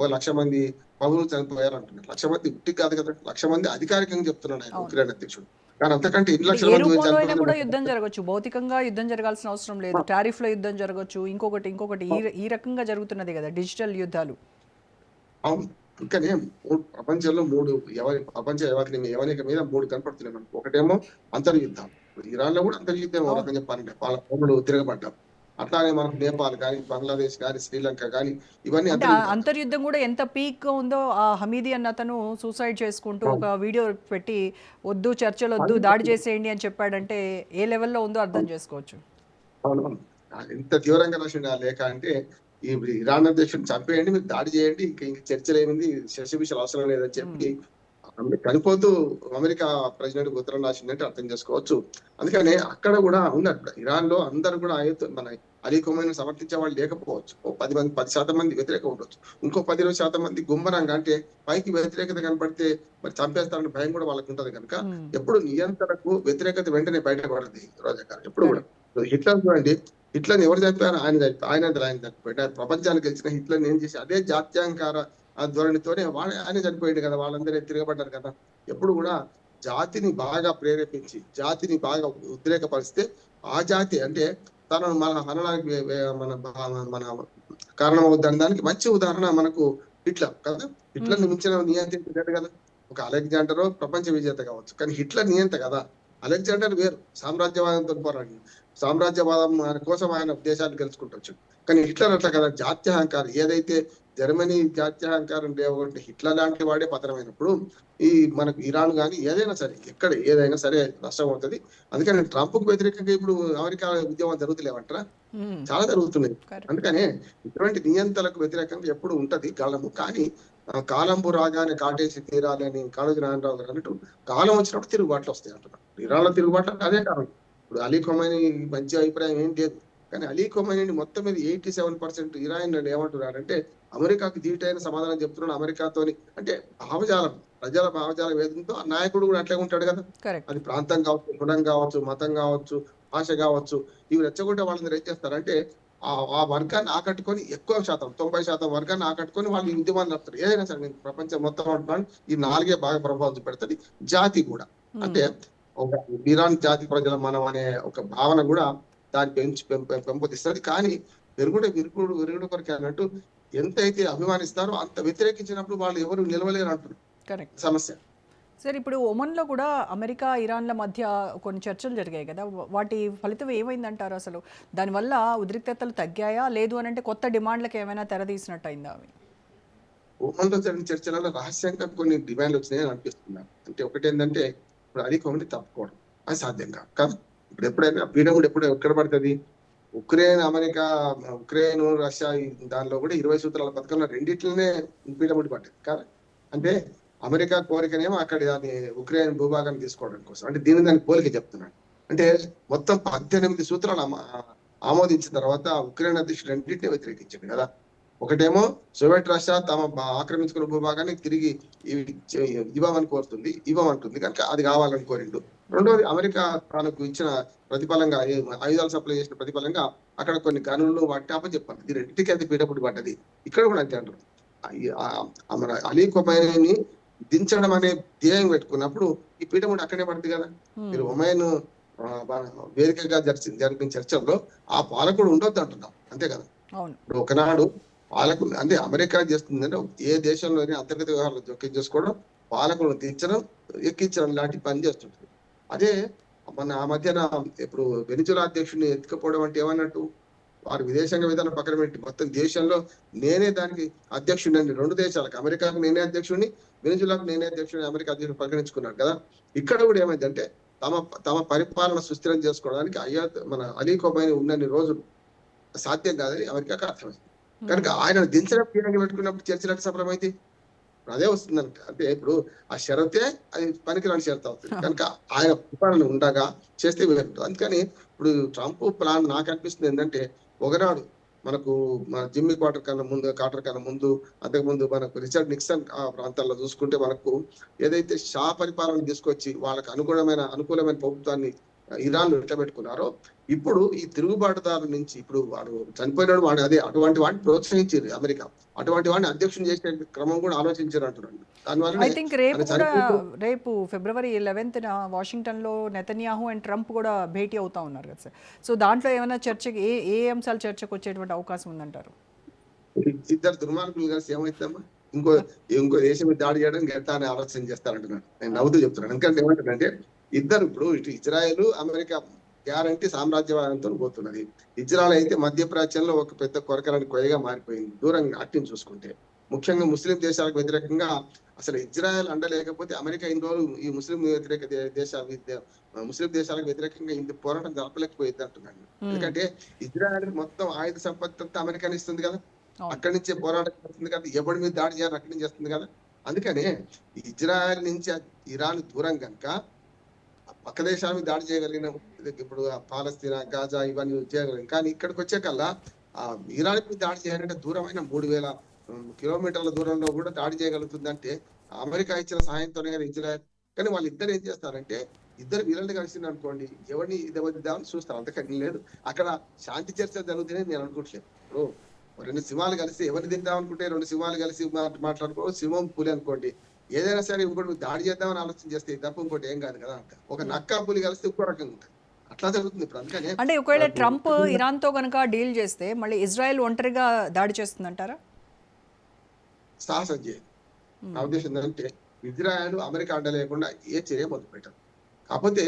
1,00,000 మంది పౌరులు చనిపోయారు అంటున్నారు. 1,00,000 మంది ఉట్టి కాదు కదా, 1,00,000 మంది అధికారికంగా చెప్తున్నాడు ఆయన ఉక్రెయిన్ అధ్యక్షుడు. కానీ అంతకంటే 2,00,000 మంది కూడా యుద్ధం జరగచ్చు. భౌతికంగా యుద్ధం జరగాల్సిన అవసరం లేదు. టారిఫ్ లో యుద్ధం జరగచ్చు, ఇంకొకటి ఈ రకంగా జరుగుతున్నది కదా డిజిటల్ యుద్ధాలు. అవును. ఇంకానే ప్రపంచంలో ప్రపంచ యవనిక మీద 3 కనపడుతున్నాయి మనకు. ఒకటేమో అంతర్యుద్ధం. ఇరాన్ లో కూడా అంతర్యుద్ధం ఒక రకంగా చెప్పాలంటే వాళ్ళ పౌరులు తిరగబడ్డారు. అట్లానే మనకు నేపాల్ కానీ, బంగ్లాదేశ్ కానీ, శ్రీలంక కానీ ఇవన్నీ అంతర్యుద్ధం కూడా ఎంత పీక్ ఉందో. ఆ హమీది అన్న అతను సూసైడ్ చేసుకుంటూ ఒక వీడియో పెట్టి వద్దు, చర్చలు వద్దు, దాడి చేసేయండి అని చెప్పాడంటే ఏ లెవెల్లో ఉందో అర్థం చేసుకోవచ్చు. అవును, ఎంత తీవ్రంగా రాసిండు ఆ లేఖ అంటే ఈ ఇరాన్ అధ్యక్షుడిని చంపేయండి, మీరు దాడి చేయండి, ఇంక చర్చలు ఏమింది, శశిభూషణ్ అవసరం లేదని చెప్పి చనిపోతూ అమెరికా ప్రెసిడెంట్ ఉత్తరం రాసిందంటే అర్థం చేసుకోవచ్చు. అందుకనే అక్కడ కూడా ఉన్నారు, ఇరాన్ లో అందరు కూడా మన అలీ ఖొమైనీని సమర్థించే వాళ్ళు లేకపోవచ్చు. 10% మంది వ్యతిరేక ఉండొచ్చు, ఇంకో 10% మంది గుమ్మరంగా, అంటే పైకి వ్యతిరేకత కనపడితే మరి చంపేస్తారని భయం కూడా వాళ్ళకి ఉంటది కనుక ఎప్పుడు నియంత్రణకు వ్యతిరేకత వెంటనే బయటపడదు రోజా గారు. ఎప్పుడు కూడా హిట్లర్ చూడండి, హిట్లర్ని ఎవరు చంపారు? ఆయన చనిపోయాడు. ప్రపంచానికి గెలిచిన హిట్లర్ని ఏం చేసి అదే జాత్యాంకార ఆ ధోరణితోనే ఆయన చనిపోయాడు కదా, వాళ్ళందరూ తిరగబడ్డారు కదా. ఎప్పుడు కూడా జాతిని బాగా ప్రేరేపించి జాతిని బాగా ఉద్రేకపరిస్తే ఆ జాతి అంటే తనను మన హననానికి మన కారణమవుతాను. దానికి మంచి ఉదాహరణ మనకు హిట్లర్ కదా. హిట్లర్ని మించిన నియంత్రించాడు కదా. ఒక అలెగ్జాండర్ ప్రపంచ విజేత కావచ్చు, కానీ హిట్లర్ నియంత కదా. అలెగ్జాండర్ వేరు, సామ్రాజ్యవాదంతో పోరాడి సామ్రాజ్యవాదం కోసం ఆయన దేశాన్ని గెలుచుకుంటూ, కానీ హిట్లర్ అట్లా కదా, జాత్యహంకారం. ఏదైతే జర్మనీ జాత్యహంకారం లేకుంటే హిట్లర్ లాంటి వాడే పతనమైనప్పుడు ఈ మనకు ఇరాన్ కానీ ఏదైనా సరే, ఎక్కడ ఏదైనా సరే నష్టం అవుతుంది. అందుకని ట్రంప్ కు వ్యతిరేకంగా ఇప్పుడు అమెరికా ఉద్యమం జరుగుతులేమంటారా? చాలా జరుగుతున్నాయి. అందుకనే ఇటువంటి నియంత్రణలకు వ్యతిరేకంగా ఎప్పుడు ఉంటది కాలము. కానీ కాలంబు రాగానే కాటేసి తీరాలి అని కాళోజీ నారాయణరావు గారు అన్నట్టు, కాలం వచ్చినప్పుడు తిరుగుబాట్లు వస్తాయి అంటున్నారు. ఇరాన్లో తిరుగుబాట్లు అదే కారణం. ఇప్పుడు అలీ ఖొమైనీ మంచి అభిప్రాయం ఏం లేదు, కానీ అలీ ఖొమైనీని మొత్తం మీద 87% ఇరాన్ ఏమంటున్నారంటే అమెరికాకు ధీటైన సమాధానం చెప్తున్నాడు. అమెరికాతోని అంటే భావజాలం, ప్రజల భావజాల వేదంతో ఆ నాయకుడు కూడా అట్లే ఉంటాడు కదా. అది ప్రాంతం కావచ్చు, కులం కావచ్చు, మతం కావచ్చు, భాష కావచ్చు, ఇవి రెచ్చగొట్టే వాళ్ళని ఏం చేస్తారంటే ఆ వర్గాన్ని ఆకట్టుకొని, ఎక్కువ శాతం 90% వర్గాన్ని ఆకట్టుకొని వాళ్ళు ఈ ఉద్యమాలు నడుపుతారు. ఏదైనా సరే నేను ప్రపంచం మొత్తం అంటున్నాను, ఈ 4 బాగా ప్రభావం చూపెడుతుంది. జాతి కూడా అంటే ఒక ఇరాన్ జాతి ప్రజల మనం అనే ఒక భావన కూడా దాన్ని పెంపొందిస్తుంది. కానీ విరుగుడు కొరకే అన్నట్టు ఎంతైతే అభిమానిస్తారో అంత వ్యతిరేకించినప్పుడు వాళ్ళు ఎవరు నిలవలేరు అంటున్నారు సమస్య. సార్, ఇప్పుడు ఒమన్లో కూడా అమెరికా ఇరాన్ల మధ్య కొన్ని చర్చలు జరిగాయి కదా, వాటి ఫలితం ఏమైందంటారు? అసలు దానివల్ల ఉద్రిక్తతలు తగ్గాయా, లేదు అని అంటే కొత్త డిమాండ్లకు ఏమైనా తెరదీసినట్టు అయిందా? అవి ఒమన్లో జరిగిన చర్చలలో రహస్యంగా కొన్ని డిమాండ్లు వచ్చినాయని అనిపిస్తున్నారు. అంటే ఒకటి ఏంటంటే, ఇప్పుడు అది ఒకటి తప్పుకోవడం అది సాధ్యం కాదు. ఇప్పుడు ఎప్పుడైనా పీడముడు ఎక్కడ పడుతుంది? ఉక్రెయిన్ రష్యా దానిలో కూడా 20 సూత్రాల పథకంలో రెండిట్లనే పీడముడి పడ్డది కదా. అంటే అమెరికా కోరికనేమో అక్కడ దాన్ని ఉక్రెయిన్ భూభాగాన్ని తీసుకోవడం కోసం, అంటే దాని పోలిక చెప్తున్నాడు. అంటే మొత్తం 18 సూత్రాలు ఆమోదించిన తర్వాత ఉక్రెయిన్ అధ్యక్షుడు రెండింటినీ వ్యతిరేకించాడు కదా. ఒకటేమో సోవియట్ రష్యా తమ ఆక్రమించుకున్న భూభాగాన్ని తిరిగి ఇవ్వమంటుంది కనుక అది కావాలని కోరిండు. రెండోది అమెరికా తనకు ఇచ్చిన ప్రతిఫలంగా ఆయుధాలు సప్లై చేసిన ప్రతిఫలంగా అక్కడ కొన్ని గనులు వాటి చెప్పాలి. ఇది రెండింటికి అది పీడపుడి పడ్డది. ఇక్కడ కూడా అంతే అంటారు. మన అలీ ఖొమైనీని దించడం అనే ధ్యేయం పెట్టుకున్నప్పుడు ఈ పీఠముడి అక్కడే పడుతుంది కదా. మీరు ఒమైన్ వేదికగా జరిపిన చర్చల్లో ఆ పాలకుడు ఉండొద్దు అంటున్నాం, అంతే కదా. ఇప్పుడు ఒకనాడు పాలకుడు అంటే అమెరికా చేస్తుందంటే ఏ దేశంలోనే అంతర్గత వ్యవహారాలు జోక్యం చేసుకోవడం, పాలకులను దించడం, ఎక్కించడం లాంటి పని చేస్తుంటుంది. అదే ఆ మధ్యన ఇప్పుడు వెనిజులా అధ్యక్షుడిని ఎత్తుకపోవడం అంటే ఏమన్నట్టు, వారు విదేశాంగ విధానం పక్కన పెట్టి మొత్తం దేశంలో నేనే దానికి అధ్యక్షుడిని అండి. 2 దేశాలకు, అమెరికాకు నేనే అధ్యక్షుడిని, వెనిజులాకు నేనే అధ్యక్షుడిని అమెరికా అధ్యక్షుడు ప్రకటించుకున్నాడు కదా. ఇక్కడ కూడా ఏమైందంటే తమ పరిపాలన సుస్థిరం చేసుకోవడానికి మన అలీ ఖొమైనీ ఉన్నన్ని రోజులు సాధ్యం కాదని అమెరికాకు అర్థమైంది కనుక ఆయన దించడం పెట్టుకున్నప్పుడు చర్చలకు సఫలమైంది. అదే వస్తుందంట. అంటే ఇప్పుడు ఆ షరతే అది పనికిరాని షరత్ అవుతుంది కనుక ఆయన పరిపాలన ఉండగా చేస్తే వీలుంటుంది. అందుకని ఇప్పుడు ట్రంప్ ప్లాన్ నాకు అనిపిస్తుంది ఏంటంటే, ఒకనాడు మనకు మన జిమ్మీ కార్టర్ కన్నా ముందు అంతకుముందు మనకు రిచర్డ్ నిక్సన్ ఆ ప్రాంతాల్లో చూసుకుంటే మనకు ఏదైతే షా పరిపాలన తీసుకొచ్చి వాళ్ళకి అనుకూలమైన ప్రభుత్వాన్ని ఇరాన్ పెట్టుకున్నారో, ఇప్పుడు ఈ తిరుగుబాటుదారు నుంచి ఇప్పుడు వాడు చనిపోయినాడు, వాడు అటువంటి వాడిని ప్రోత్సహించారు అమెరికా, అటువంటి వాడిని అధ్యక్షుని చేసే క్రమం కూడా ఆలోచించారు అంటున్నాడు. రేపు ఫిబ్రవరి 11th వాషింగ్టన్ లో నెతన్యాహు అండ్ ట్రంప్ కూడా భేటీ అవుతా ఉన్నారు కదా సార్. సో దాంట్లో ఏమైనా చర్చకి ఏ అంశాలు చర్చకు వచ్చేటువంటి అవకాశం ఉందంటారు? ఇద్దరు దుర్మార్గులు కలిసి ఏమవుతామా, ఇంకో దేశం దాడి చేయడం గెట్టా అని ఆలోచన చేస్తారంటున్నాడు. నేను నవ్వుతూ చెప్తున్నాను. ఎందుకంటే ఏమంటాడంటే, ఇద్దరు ఇప్పుడు ఇటు ఇజ్రాయెల్ అమెరికా గ్యారంటీ సామ్రాజ్యవాదంతో పోతున్నది. ఇజ్రాయెల్ అయితే మధ్యప్రాచ్యంలో ఒక పెద్ద కొరకలని కొయ్యగా మారిపోయింది. దూరంగా అట్టిని చూసుకుంటే ముఖ్యంగా ముస్లిం దేశాలకు వ్యతిరేకంగా అసలు ఇజ్రాయెల్ అండలేకపోతే అమెరికా ఇన్ని రోజులు ఈ ముస్లిం దేశాలకు వ్యతిరేకంగా ఇంత పోరాటం జరపలేకపోయింది అంటున్నాను. ఎందుకంటే ఇజ్రాయెల్ మొత్తం ఆయుధ సంపత్తి అంతా అమెరికాని ఇస్తుంది కదా. అక్కడి నుంచే పోరాటం చేస్తుంది కదా, ఎవరి మీద దాడి చేయాలని అక్కడి నుంచి చేస్తుంది కదా. అందుకనే ఇజ్రాయెల్ నుంచి ఇరాన్ దూరం కనుక పక్క దేశాల మీద దాడి చేయగలిగిన ఇప్పుడు పాలస్తీనా, గాజా ఇవన్నీ చేయగలిగిన. కానీ ఇక్కడికి వచ్చేకల్లా ఇరాన్ మీద దాడి చేయాలంటే దూరమైన 3000 కిలోమీటర్ల దూరంలో కూడా దాడి చేయగలుగుతుందంటే అమెరికా ఇచ్చిన సహాయంతోనే కదా ఇజ్రాయెల్. కానీ వాళ్ళు ఇద్దరు ఏం చేస్తారంటే, ఇద్దరు వీళ్ళని కలిసింది అనుకోండి, ఎవరిని ఇదేమని చూస్తారు, అంతకని లేదు. అక్కడ శాంతి చర్చ జరుగుతుందని నేను అనుకోవట్లేదు. ఇప్పుడు 2 సింహాలు కలిసి ఎవరిని తిందాం అనుకుంటే 2 సింహాలు కలిసి మాట్లాడుకో, సింహం పులి అనుకోండి, ఏదైనా సరే ఇంకోటి దాడి చేద్దామని ఆలోచన చేస్తే తప్ప ఇంకోటి ఏం కాదు కదా. ఒక నక్క పులి కలిస్తే ఇంకో రకంగా ఉంటుంది. అట్లా జరుగుతుంది ఇప్పుడు. అందుకని అంటే ఒకవేళ ట్రంప్ ఇరాన్తో కనుక డీల్ చేస్తే మళ్ళీ ఇజ్రాయెల్ ఒంటరిగా దాడి చేస్తుందంటారా? సాహసం చేయదు. నా ఉద్దేశం ఏంటంటే ఇజ్రాయెల్ అమెరికా అండ లేకుండా ఏ చర్య మొదలు పెట్టారు. కాకపోతే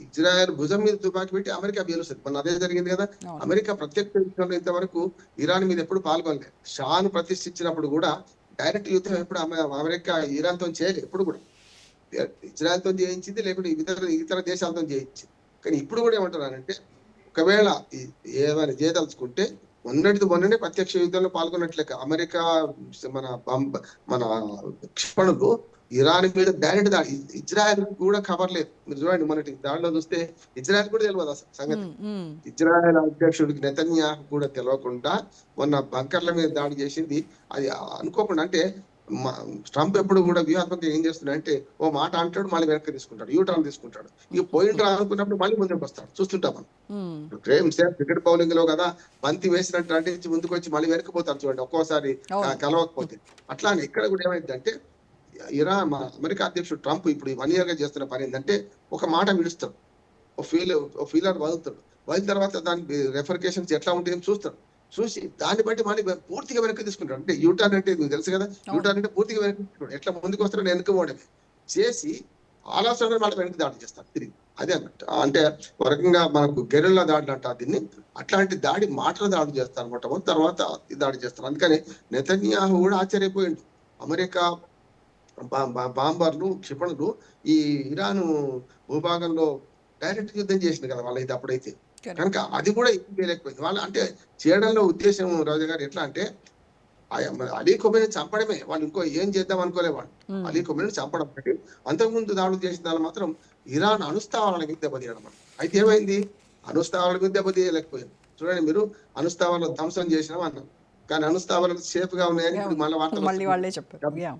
ఇజ్రాయెల్ భుజం మీద తుపాకి పెట్టి అమెరికా గెలుస్తుంది. మన అదే జరిగింది కదా. అమెరికా ప్రత్యక్ష యుద్ధంలో ఇంతవరకు ఇరాన్ మీద ఎప్పుడు పాల్గొనలేదు. షాను ప్రతిష్ఠించినప్పుడు కూడా డైరెక్ట్ యుద్ధం ఎప్పుడు అమెరికా ఇరాన్ తో చేయలేదు. ఎప్పుడు కూడా ఇజ్రాయెల్ తో చేయించింది, లేకుంటే ఇతర దేశాలతో చేయించింది. కానీ ఇప్పుడు కూడా ఏమంటున్నారంటే, ఒకవేళ ఏమైనా చేయదలుచుకుంటే మొన్ననే ప్రత్యక్ష యుద్ధంలో పాల్గొన్నట్లేక అమెరికా మన క్షిపణులు ఇరాన్ మీద డైరెక్ట్ దాడి. ఇజ్రాయెల్ కూడా ఖబర్ లేదు. మీరు చూడండి, మొన్నటి దాడిలో చూస్తే ఇజ్రాయెల్ కూడా తెలియదు అసలు సంగతి. ఇజ్రాయెల్ అధ్యక్షుడికి నెతన్యాహు కూడా తెలియకుండా మొన్న బంకర్ల మీద దాడి చేసింది. అది అనుకోకుండా. అంటే ట్రంప్ ఎప్పుడు కూడా వ్యూహాత్మకంగా ఏం చేస్తున్నాడంటే, ఓ మాట అంటాడు, మళ్ళీ వెనక్కి తీసుకుంటాడు, యూటర్న్ తీసుకుంటాడు. ఇక పోయింట్రా అనుకున్నప్పుడు మళ్ళీ ముందుకు వస్తాడు. చూస్తుంటాం మనం. క్రికెట్ బౌలింగ్ లో కదా, బంతి వేసినట్టు అంటే ముందుకు వచ్చి మళ్ళీ వెనక్కిపోతారు చూడండి, ఒక్కోసారి కలవకపోతే. అట్లానే ఇక్కడ కూడా ఏమైందంటే, అమెరికా అధ్యక్షుడు ట్రంప్ ఇప్పుడు 1 year గా చేస్తున్న పని ఏంటంటే, ఒక మాట విడుస్తాడు, ఓ ఫీలర్ వదులుతాడు. వదిలిన తర్వాత దాని రెఫర్కేషన్స్ ఎట్లా ఉంటాయని చూస్తాడు. చూసి దాన్ని బట్టి మళ్ళీ పూర్తిగా వెనక్కి తీసుకుంటాడు. అంటే యూటర్న్ అంటే మీకు తెలుసు కదా, యూటర్న్ అంటే పూర్తిగా వెనక్కి తీసుకుంటాడు. ఎట్లా ముందుకు వస్తాడో వెనక్కి పోవడమే చేసి ఆలోచన మళ్ళీ వెనక్కి దాడి చేస్తాడు తిరిగి. అదే అన్నట్టు. అంటే ఒక రకంగా మనకు గెరిల్లా దాడులు అంట దీన్ని. అట్లాంటి దాడి మాటల దాడి చేస్తారు అనమాట, తర్వాత దాడి చేస్తారు. అందుకని నెతన్యాహు కూడా ఆశ్చర్యపోయిండు. అమెరికా బాంబర్లు, క్షిపణులు ఈ ఇరాన్ భూభాగంలో డైరెక్ట్ యుద్ధం చేసింది కదా వాళ్ళైతే అప్పుడైతే. కనుక అది కూడా ఏం చేయలేకపోయింది వాళ్ళు. అంటే చేయడంలో ఉద్దేశం రాజు గారు ఎట్లా అంటే, అలీ ఖొమైనీ చంపడమే. వాళ్ళు ఇంకో ఏం చేద్దాం అనుకోలే వాళ్ళు. అలీ ఖొమైనీ చంపడం. అంతకుముందు దాడులు చేసిన దాని మాత్రం ఇరాన్ అణుస్థావరాల మీద దెబ్బతీయడం. అయితే ఏమైంది, అణుస్థావరాల మీద దెబ్బతీయలేకపోయింది. చూడండి, మీరు అణుస్థావరాలు ధ్వంసం చేసినాం అన్నాం, కానీ అణుస్థావరాలు సేఫ్ గా ఉన్నాయని మళ్ళీ వార్తలు వాళ్ళే చెప్తారు,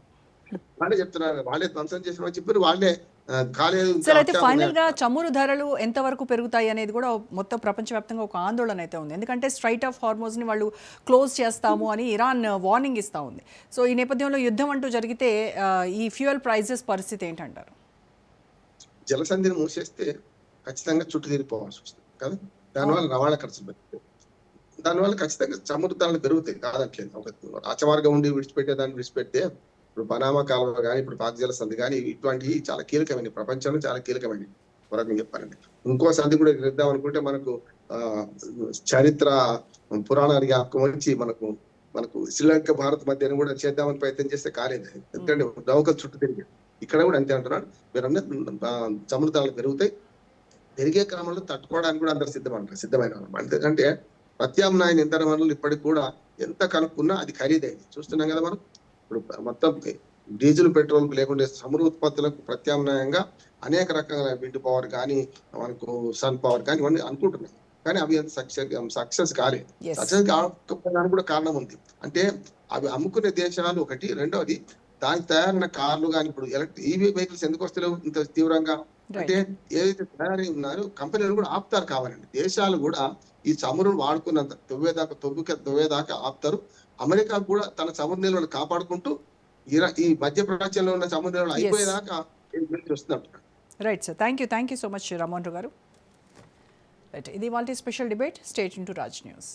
వాళ్ళే చెప్తున్నారు. వాళ్ళే ధ్వంసం చేసిన చెప్పారు, వాళ్ళే కాలేదు. సార్, అయితే ఫైనల్ గా చమురు ధరలు ఎంత వరకు పెరుగుతాయి అనేది కూడా మొత్తం ప్రపంచవ్యాప్తంగా ఒక ఆందోళన అయితే ఉంది. ఎందుకంటే స్ట్రైట్ ఆఫ్ హార్మోజ్ ని వాళ్ళు క్లోజ్ చేస్తాము అని ఇరాన్ వార్నింగ్ ఇస్తా ఉంది. సో ఈ నేపథ్యంలో యుద్ధం అంటూ జరిగితే ఈ ఫ్యూయల్ ప్రైజెస్ పరిస్థితి ఏంటంటారు? జలసంధిని మూసేస్తే ఖచ్చితంగా చుట్టూ తిరిగిపోవాల్సి వస్తుంది కదా. దానివల్ల రవాణా ఖర్చులు పెరుగుతాయి. దానివల్ల ఖచ్చితంగా చమురు ధరలు పెరుగుతాయి కాదట్లేదు. ఒక రాచమార్గం ఉండి విడిచిపెట్టేదాన్ని విడిచిపెడితే, ఇప్పుడు పనామా కాలువ కానీ, ఇప్పుడు పాక్ జలసంధి కానీ, ఇటువంటివి చాలా కీలకమైనవి, ప్రపంచంలో చాలా కీలకమైనవి. వరకు చెప్పాలంటే ఇంకో సంధి కూడా ఇద్దాం అనుకుంటే మనకు చరిత్ర పురాణానికి జ్ఞాపకం వచ్చి మనకు శ్రీలంక భారత్ మధ్యన కూడా చేద్దామని ప్రయత్నం చేస్తే కాలేదు. ఎందుకంటే నౌకలు చుట్టూ తిరిగి. ఇక్కడ కూడా అంతే అంటున్నాడు. మీరన్నా చమురు ధరలు పెరుగుతాయి. పెరిగే క్రమంలో తట్టుకోవడానికి కూడా అందరు సిద్ధమైన. ఎందుకంటే ప్రత్యామ్నాయ ఇంధన వనరులు ఇప్పటికి కూడా ఎంత కనుక్కున్నా అది ఖరీదైంది. చూస్తున్నాం కదా మనం. ఇప్పుడు మొత్తం డీజిల్, పెట్రోల్ లేకుంటే చమురు ఉత్పత్తులకు ప్రత్యామ్నాయంగా అనేక రకాల విండ్ పవర్ కానీ, మనకు సన్ పవర్ కానీ ఇవన్నీ అనుకుంటున్నాం. కానీ అవి సక్సెస్ కాలేదు. సక్సెస్ కాకపోవడానికి కూడా కారణం ఉంది. అంటే అవి అమ్ముకునే దేశాలు ఒకటి, రెండవది దానికి తయారైన కార్లు కానీ, ఇప్పుడు ఈవీ వెహికల్స్ ఎందుకు వస్తలేవు ఇంత తీవ్రంగా అంటే, ఏదైతే తయారై ఉన్నారో కంపెనీలు కూడా ఆపుతారు కావాలండి. దేశాలు కూడా ఈ చమురును వాడుకున్నంత తవ్వేదాకా ఆపుతారు. అమెరికా కూడా తన చమురు నిల్వలు కాపాడుకుంటూ ఈ మధ్య ప్రాచ్యంలో ఉన్న చమురు నిల్వలు అయిపోయేదాకా వస్తున్నట్టు. Right sir, thank you so much Ramohan Rao గారు. రైట్, ఇది వాళ్ళ special debate. Stay tune to Raj news.